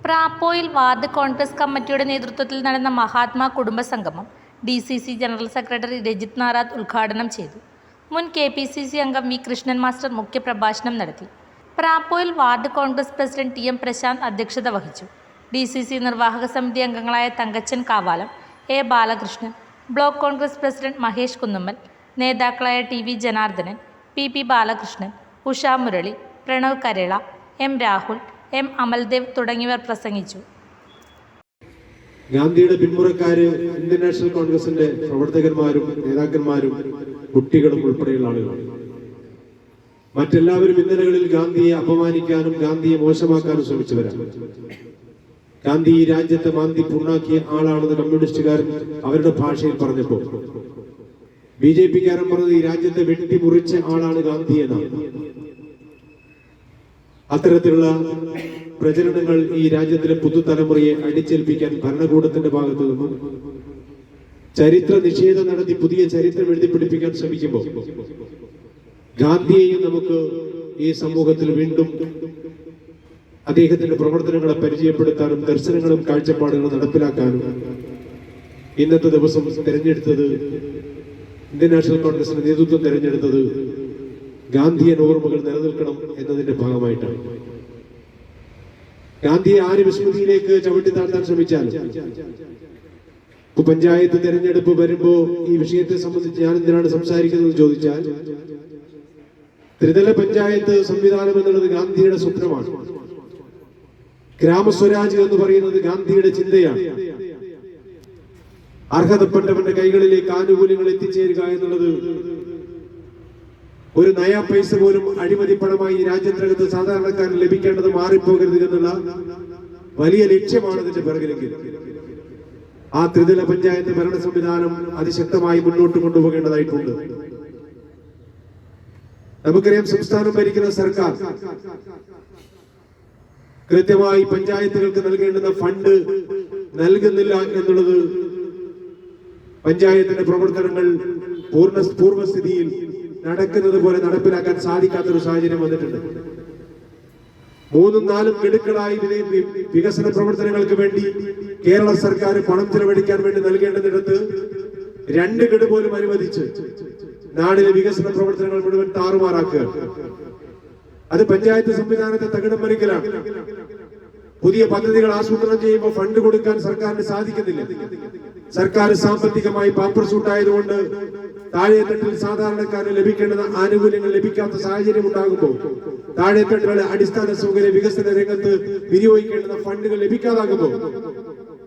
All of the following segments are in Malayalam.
പ്രാപ്പോയിൽ വാർഡ് കോൺഗ്രസ് കമ്മിറ്റിയുടെ നേതൃത്വത്തിൽ നടന്ന മഹാത്മാ കുടുംബ സംഗമം DCC general secretary Rajith Narath ഉദ്ഘാടനം ചെയ്തു. മുൻ KPCC അംഗം വി കൃഷ്ണൻ മാസ്റ്റർ മുഖ്യപ്രഭാഷണം നടത്തി. പ്രാപ്പോയിൽ ward Congress president TM Prashanth അധ്യക്ഷത വഹിച്ചു. DCC നിർവാഹക സമിതി അംഗങ്ങളായ Thankachan Kavalam, A Balakrishnan, block Congress president Mahesh Kunnummal, നേതാക്കളായ TV Janardhanan, PP Balakrishnan, Usha Murali, Pranav Kerala, M Rahul, M Amaldev തുടങ്ങിയവർ പ്രസംഗിച്ചു. ഗാന്ധിയുടെ പിന്മുറക്കാര് ഇന്ത്യൻ നാഷണൽ കോൺഗ്രസിന്റെ പ്രവർത്തകന്മാരും നേതാക്കന്മാരും കുട്ടികളും ഉൾപ്പെടെയുള്ള ആളുകളാണ്. മറ്റെല്ലാവരും ഇന്നലകളിൽ ഗാന്ധിയെ അപമാനിക്കാനും ഗാന്ധിയെ മോശമാക്കാനും ശ്രമിച്ചവരാണ്. ഗാന്ധി ഈ രാജ്യത്തെ മാന്തി പുണ്ണാക്കിയ ആളാണെന്ന് കമ്മ്യൂണിസ്റ്റുകാരൻ അവരുടെ ഭാഷയിൽ പറഞ്ഞപ്പോൾ BJP-കാരൻ പറഞ്ഞത് ഈ രാജ്യത്തെ വെട്ടിമുറിച്ച ആളാണ് ഗാന്ധി എന്നാണ്. അത്തരത്തിലുള്ള പ്രചരണങ്ങൾ ഈ രാജ്യത്തിലെ പുതുതലമുറയെ അടിച്ചേൽപ്പിക്കാൻ ഭരണകൂടത്തിന്റെ ഭാഗത്തു നിന്നും ചരിത്ര നിഷേധം നടത്തി പുതിയ ചരിത്രം എഴുതി പിടിപ്പിക്കാൻ ശ്രമിക്കുമ്പോൾ ഗാന്ധിയെയും നമുക്ക് ഈ സമൂഹത്തിൽ വീണ്ടും അദ്ദേഹത്തിന്റെ പ്രവർത്തനങ്ങളെ പരിചയപ്പെടുത്താനും ദർശനങ്ങളും കാഴ്ചപ്പാടുകളും നടപ്പിലാക്കാനും ഇന്നത്തെ ദിവസം തെരഞ്ഞെടുത്തത് ഇന്ത്യൻ നാഷണൽ കോൺഗ്രസിന്റെ നേതൃത്വം തെരഞ്ഞെടുത്തത് ഗാന്ധിയൻ ഓർമ്മകൾ നിലനിൽക്കണം എന്നതിന്റെ ഭാഗമായിട്ടാണ്. ഗാന്ധിയെ ആര് വിസ്മൃതിയിലേക്ക് ചവിട്ടി താഴ്ത്താൻ ശ്രമിച്ചാലും പഞ്ചായത്ത് തെരഞ്ഞെടുപ്പ് വരുമ്പോ ഈ വിഷയത്തെ സംബന്ധിച്ച് ഞാൻ എന്തിനാണ് സംസാരിക്കുന്നത് ചോദിച്ചാൽ, ത്രിതല പഞ്ചായത്ത് സംവിധാനം എന്നുള്ളത് ഗാന്ധിയുടെ സ്വപ്നമാണ്. ഗ്രാമസ്വരാജ് എന്ന് പറയുന്നത് ഗാന്ധിയുടെ ചിന്തയാണ്. അർഹതപ്പെട്ടവന്റെ കൈകളിലേക്ക് ആനുകൂല്യങ്ങൾ എത്തിച്ചേരുക എന്നുള്ളത് ഒരു നയാ പൈസ പോലും അഴിമതി പണമായി ഈ രാജ്യത്തിനകത്ത് സാധാരണക്കാരന് ലഭിക്കേണ്ടത് മാറിപ്പോകരുത് എന്നുള്ള വലിയ ലക്ഷ്യമാണ് ഇതിന്റെ പിറകിലെങ്കിൽ ആ ത്രിതല പഞ്ചായത്ത് ഭരണ സംവിധാനം അതിശക്തമായി മുന്നോട്ട് കൊണ്ടുപോകേണ്ടതായിട്ടുണ്ട്. നമുക്കറിയാം, സംസ്ഥാനം ഭരിക്കുന്ന സർക്കാർ കൃത്യമായി പഞ്ചായത്തുകൾക്ക് നൽകേണ്ടുന്ന ഫണ്ട് നൽകുന്നില്ല എന്നുള്ളത് പഞ്ചായത്തിന്റെ പ്രവർത്തനങ്ങൾ പൂർവ്വസ്ഥിതിയിൽ നടക്കുന്നത് പോലെ നടപ്പിലാക്കാൻ സാധിക്കാത്തൊരു സാഹചര്യം വന്നിട്ടുണ്ട്. 3-4 ഗഡുക്കളായി വികസന പ്രവർത്തനങ്ങൾക്ക് വേണ്ടി കേരള സർക്കാർ പണം ചെലവഴിക്കാൻ വേണ്ടി നൽകേണ്ടതിടത്ത് 2 ഗഡു പോലും അനുവദിച്ച് നാടിലെ വികസന പ്രവർത്തനങ്ങൾ മുഴുവൻ താറുമാറാക്കുക. അത് പഞ്ചായത്ത് സംവിധാനത്തെ തകിടം മറിക്കലാണ്. പുതിയ പദ്ധതികൾ ആസൂത്രണം ചെയ്യുമ്പോൾ ഫണ്ട് കൊടുക്കാൻ സർക്കാരിന് സാധിക്കുന്നില്ല. സർക്കാർ സാമ്പത്തികമായി പാപ്പർ സൂട്ടായതുകൊണ്ട് താഴെത്തട്ടിൽ സാധാരണക്കാരന് ലഭിക്കേണ്ട ആനുകൂല്യങ്ങൾ ലഭിക്കാത്ത സാഹചര്യം ഉണ്ടാകുമ്പോൾ താഴെത്തട്ടുകളുടെ അടിസ്ഥാന സൗകര്യ വികസന രംഗത്ത് വിനിയോഗിക്കേണ്ടുന്ന ഫണ്ടുകൾ ലഭിക്കാതാകുമ്പോൾ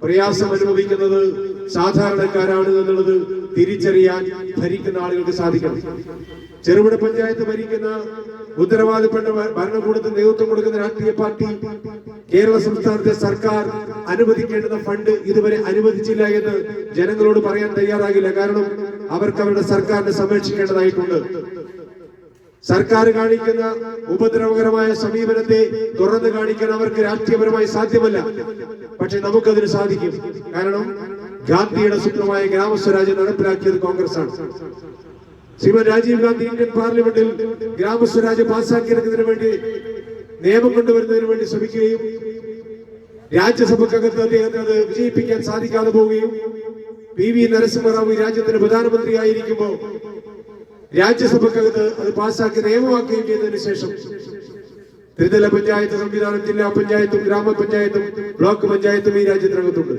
പ്രയാസം അനുഭവിക്കുന്നത് സാധാരണക്കാരാണ് എന്നുള്ളത് തിരിച്ചറിയാൻ ഭരിക്കുന്ന ആളുകൾക്ക് സാധിക്കണം. ചെറുകിട പഞ്ചായത്ത് ഭരിക്കുന്ന ഉത്തരവാദിപ്പെട്ട ഭരണകൂടത്തിന് നേതൃത്വം കൊടുക്കുന്ന രാഷ്ട്രീയ പാർട്ടി കേരള സംസ്ഥാനത്തെ സർക്കാർ അനുവദിക്കേണ്ടുന്ന ഫണ്ട് ഇതുവരെ അനുവദിച്ചില്ല എന്ന് ജനങ്ങളോട് പറയാൻ തയ്യാറാകില്ല. കാരണം അവർക്ക് അവരുടെ സർക്കാരിനെ സംരക്ഷിക്കേണ്ടതായിട്ടുണ്ട്. സർക്കാർ കാണിക്കുന്ന ഉപദ്രവകരമായ സമീപനത്തെ തുറന്നു കാണിക്കാൻ അവർക്ക് രാഷ്ട്രീയപരമായി സാധ്യമല്ല. പക്ഷെ നമുക്കതിന് സാധിക്കും. കാരണം ഗാന്ധിയുടെ സ്വപ്നമായ ഗ്രാമസ്വരാജ്യം നടപ്പിലാക്കിയത് കോൺഗ്രസ് ആണ്. ശ്രീമതി രാജീവ് ഗാന്ധി ഇന്ത്യൻ പാർലമെന്റിൽ ഗ്രാമസ്വരാജ് പാസ്സാക്കിയെടുക്കുന്നതിന് വേണ്ടി നിയമം കൊണ്ടുവരുന്നതിന് വേണ്ടി ശ്രമിക്കുകയും രാജ്യസഭക്കകത്ത് അദ്ദേഹത്തിന് അത് വിജയിപ്പിക്കാൻ സാധിക്കാതെ പോവുകയും PV നരസിംഹറാവു രാജ്യത്തിന്റെ പ്രധാനമന്ത്രിയായിരിക്കുമ്പോൾ രാജ്യസഭക്കകത്ത് അത് പാസ്സാക്കി നിയമമാക്കുകയും ചെയ്തതിനു ശേഷം ത്രിതല പഞ്ചായത്ത് സംവിധാനം ജില്ലാ പഞ്ചായത്തും ഗ്രാമപഞ്ചായത്തും ബ്ലോക്ക് പഞ്ചായത്തും ഈ രാജ്യത്തിനകത്തുണ്ട്.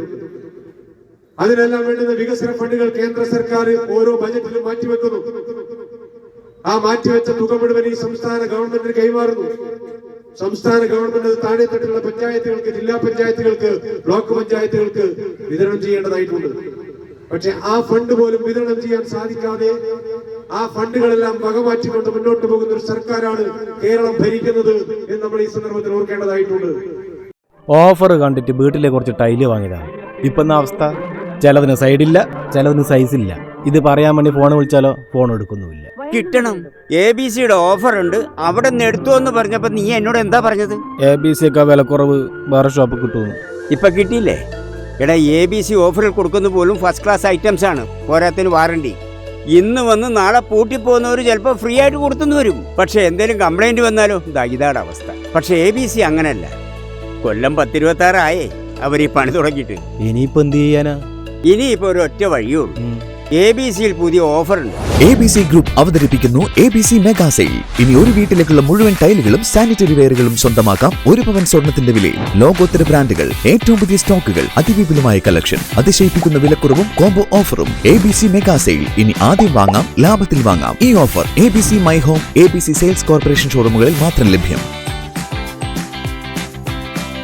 അതിനെല്ലാം വേണ്ടുന്ന വികസന ഫണ്ടുകൾ കേന്ദ്ര സർക്കാർ ഓരോ ബജറ്റിലും മാറ്റിവെക്കുന്നു. ആ മാറ്റിവെച്ച തുക മുഴുവൻ ഈ സംസ്ഥാന ഗവൺമെന്റിന് കൈമാറുന്നു. സംസ്ഥാന ഗവൺമെന്റ് താഴെത്തട്ടുള്ള പഞ്ചായത്തുകൾക്ക്, ജില്ലാ പഞ്ചായത്തുകൾക്ക്, ബ്ലോക്ക് പഞ്ചായത്തുകൾക്ക് വിതരണം ചെയ്യേണ്ടതായിട്ടുണ്ട്. പക്ഷെ ആ ഫണ്ട് പോലും വിതരണം ചെയ്യാൻ സാധിക്കാതെ ആ ഫണ്ടുകളെല്ലാം വകമാറ്റിക്കൊണ്ട് മുന്നോട്ട് പോകുന്ന ഒരു സർക്കാരാണ് കേരളം ഭരിക്കുന്നത് എന്ന് നമ്മൾ ഈ സന്ദർഭത്തിൽ ഓർക്കേണ്ടതായിട്ടുണ്ട്. ഓഫർ കണ്ടിട്ട് വീട്ടിലെ കുറച്ച് ടൈല് വാങ്ങിയതാണ്. ഇപ്പം അവസ്ഥ, ചിലതിന് സൈഡില്ല, ചിലതിന് സൈസില്ല. ഇത് പറയാൻ വേണ്ടി ഫോൺ വിളിച്ചാലോ ഫോൺ എടുക്കുന്നുമില്ല. കിട്ടണം. ABC-യുടെ ഓഫർ ഉണ്ട്, അവിടെ നിന്ന് എടുത്തു എന്ന് പറഞ്ഞപ്പോ നീ എന്നോട് എന്താ പറഞ്ഞത്? ABC ഒക്കെ വിലക്കുറവ് വേറെ ഷോപ്പ് കിട്ടുന്നു. ഇപ്പൊ കിട്ടിയില്ലേ? എടാ, ABC ഓഫറിൽ കൊടുക്കുന്ന പോലും ഫസ്റ്റ് ക്ലാസ് ഐറ്റംസ് ആണ്. പോരാത്തിന് വാറണ്ടി. ഇന്ന് വന്ന് നാളെ പൂട്ടിപ്പോകുന്നവർ ചിലപ്പോൾ ഫ്രീ ആയിട്ട് കൊടുത്തു വരും. പക്ഷെ എന്തെങ്കിലും കംപ്ലൈന്റ് വന്നാലോ? ഇതാണ് അവസ്ഥ. പക്ഷെ ABC അങ്ങനല്ല. കൊല്ലം 10-26 അവർ ഈ പണി തുടങ്ങിയിട്ട്. ഇനിയിപ്പോൾ എന്ത് ചെയ്യാനാ? ഇനിയിപ്പോ ഒരു ഒറ്റ വഴിയുള്ളൂ. ABC-യിൽ പുതിയ ഓഫർ ഉണ്ട്. ABC ഗ്രൂപ്പ് അവതരിപ്പിക്കുന്നു ABC മെഗാ സെയിൽ. ഇനി ഒരു വീട്ടിലേക്കുള്ള മുഴുവൻ ടൈലുകളും സാനിറ്ററി വെയറുകളും സ്വന്തമാക്കാം 1 പവൻ സ്വർണത്തിന്റെ വിലയിൽ. ലോകോത്തര ബ്രാൻഡുകൾ, ഏറ്റവും പുതിയ സ്റ്റോക്കുകൾ, അതിവിപുലമായ കളക്ഷൻ, അതിശയിപ്പിക്കുന്ന വിലക്കുറവും കോംബോ ഓഫറും. ABC mega sale. ഇനി ആദ്യം വാങ്ങാം, ലാഭത്തിൽ വാങ്ങാം. ഈ offer ABC my home, ABC sales corporation ഷോറൂമുകളിൽ മാത്രം ലഭ്യം.